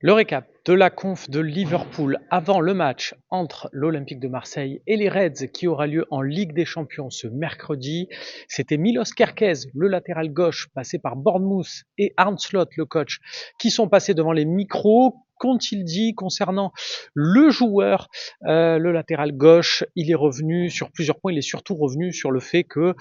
Le récap de la conf de Liverpool avant le match entre l'Olympique de Marseille et les Reds qui aura lieu en Ligue des Champions ce mercredi. C'était Milos Kerkez, le latéral gauche, passé par Bournemouth, et Arne Slot, le coach, qui sont passés devant les micros. Qu'ont-ils dit concernant le joueur, le latéral gauche? Il est revenu sur plusieurs points. Il est surtout revenu sur le fait que,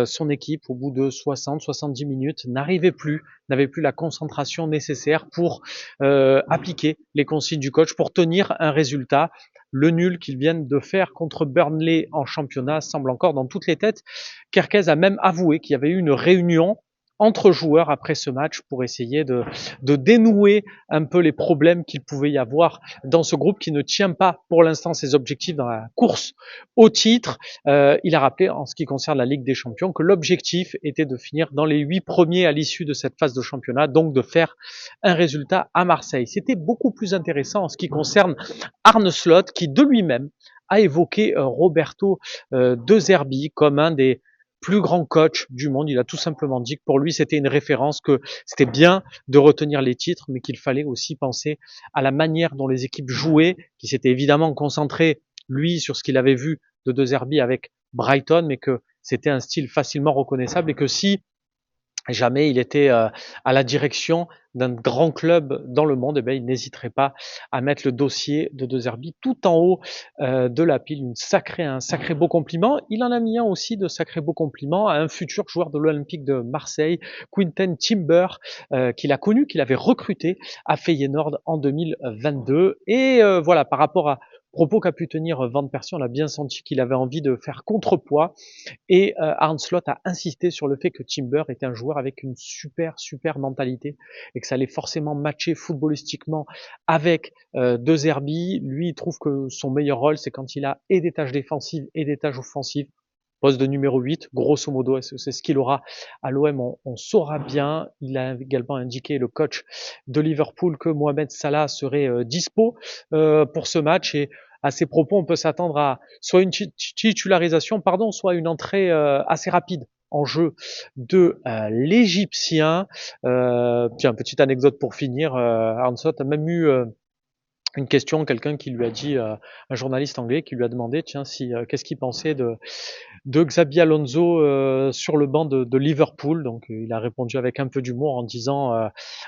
son équipe, au bout de 60-70 minutes, n'avait plus la concentration nécessaire pour appliquer les consignes du coach, pour tenir un résultat. Le nul qu'ils viennent de faire contre Burnley en championnat semble encore dans toutes les têtes. Kerkez a même avoué qu'il y avait eu une réunion entre joueurs après ce match pour essayer de dénouer un peu les problèmes qu'il pouvait y avoir dans ce groupe qui ne tient pas pour l'instant ses objectifs dans la course au titre. Il a rappelé, en ce qui concerne la Ligue des Champions, que l'objectif était de finir dans les 8 premiers à l'issue de cette phase de championnat, donc de faire un résultat à Marseille. C'était beaucoup plus intéressant en ce qui concerne Arne Slot, qui de lui-même a évoqué Roberto De Zerbi comme un des plus grands coachs du monde. Il a tout simplement dit que pour lui, c'était une référence, que c'était bien de retenir les titres, mais qu'il fallait aussi penser à la manière dont les équipes jouaient, qui s'était évidemment concentré, lui, sur ce qu'il avait vu de De Zerbi avec Brighton, mais que c'était un style facilement reconnaissable et que si jamais il était à la direction d'un grand club dans le monde, il n'hésiterait pas à mettre le dossier de De Zerbi tout en haut de la pile. Un sacré beau compliment. Il en a mis un aussi de sacré beau compliment à un futur joueur de l'Olympique de Marseille, Quinten Timber, qu'il a connu, qu'il avait recruté à Feyenoord en 2022. Et voilà, par rapport à propos qu'a pu tenir Van Persie, on a bien senti qu'il avait envie de faire contrepoids. Et Arne Slot a insisté sur le fait que Timber était un joueur avec une super mentalité et que ça allait forcément matcher footballistiquement avec De Zerbi. Lui, il trouve que son meilleur rôle, c'est quand il a et des tâches défensives et des tâches offensives. Poste de numéro 8, grosso modo, c'est ce qu'il aura à l'OM, on saura bien. Il a également indiqué, le coach de Liverpool, que Mohamed Salah serait dispo pour ce match. Et à ces propos, on peut s'attendre à soit une titularisation, soit une entrée assez rapide en jeu de l'Égyptien. Tiens, petite anecdote pour finir, Arne Slot a même eu une question, quelqu'un qui lui a dit, un journaliste anglais qui lui a demandé, tiens, si qu'est-ce qu'il pensait de Xabi Alonso sur le banc de Liverpool. Donc il a répondu avec un peu d'humour en disant,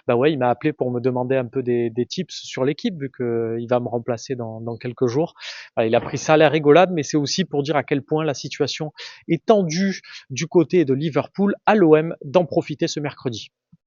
bah ouais, il m'a appelé pour me demander un peu des tips sur l'équipe vu qu'il va me remplacer dans quelques jours. Voilà, il a pris ça à la rigolade, mais c'est aussi pour dire à quel point la situation est tendue du côté de Liverpool, à l'OM d'en profiter ce mercredi.